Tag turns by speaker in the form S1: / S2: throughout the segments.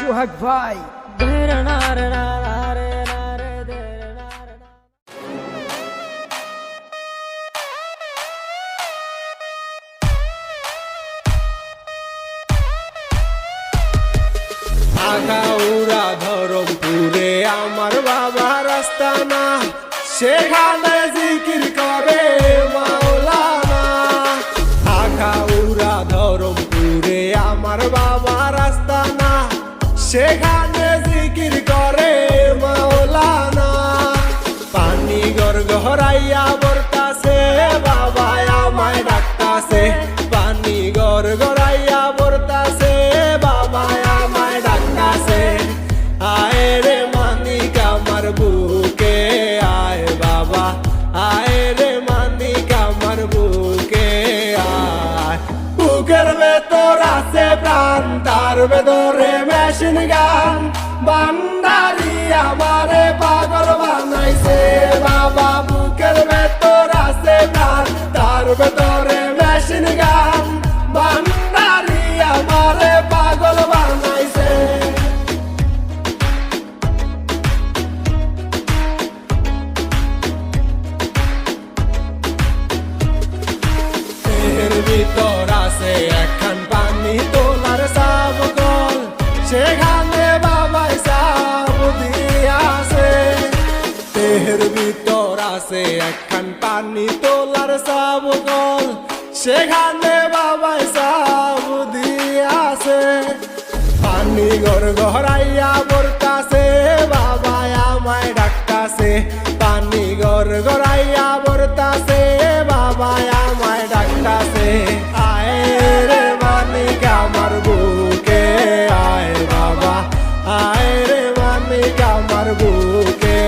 S1: সোহাগ ভাই।
S2: আগাউড়া ধরমপুরে আমার বাবার আস্তানা, সেখানে জিকির করে মাওলানা। আগাউড়া ধরমপুরে আমার বাবার আস্তানা, সেখানে জিকির করে মাওলানা। পানি গড়গড়াইয়া বরতাছে, বাবা আমায় ডাকতাছে। পানি গড়গড়াইয়া বরতাছে, বাবা আমায় ডাকতাছে। আয় রে মানিক আমার বুকে আয় বাবা, আয় রে মানিক আমার বুকে আয়। বুকের ভেতর আছে প্রাণ, তার ভেতরে মেশিন গান। বান্দারি আমারে পাগল বানাইছে বাবা। বুকের ভেতর আছে প্রাণ, তার ভেতরে মেশিন গান। বান্দারি আমারে পাগল বানাইছে। এর ভিতর আছে একখান পানি তোলার সাবকল, সেখানে বাবাই সাব দিয়াছে। দেহের ভিতর আছে একখান পানি তোলার সাবকল, সেখানে বাবাই সাব দিয়াছে। পানি গড়গড়াইয়া বরতাছে, বাবা আমায় ডাকতাছে। পানি গড়গড়াইয়া বরতাছে, বাবা আমায় ডাকতাছে। আয় রে মানিক আমার বুকে আয় বাবা, আয় রে মানিক আমার বুকে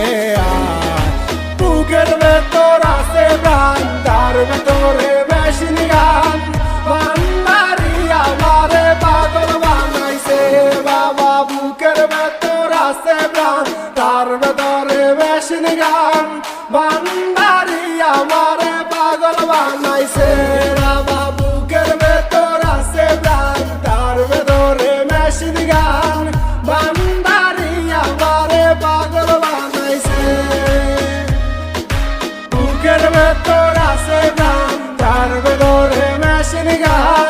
S2: আয়। বুকের ভেতর আছে প্রাণ, তার ভেতরে মেশিন গান। বান্দারি আমারে পাগল বানাইছে বাবা। বুকের ভেতর আছে প্রাণ, তার ভেতরে মেশিন গান। বান্দারি আমারে পাগল বানাইছে বাবা। বুকের ভেতর আছে প্রাণ, তার ভেতরে মেশিন গান। বান্দারি আমারে পাগল বানাইছে। বুকের ভেতর আছে প্রাণ, তার ভেতরে মেশিন গান।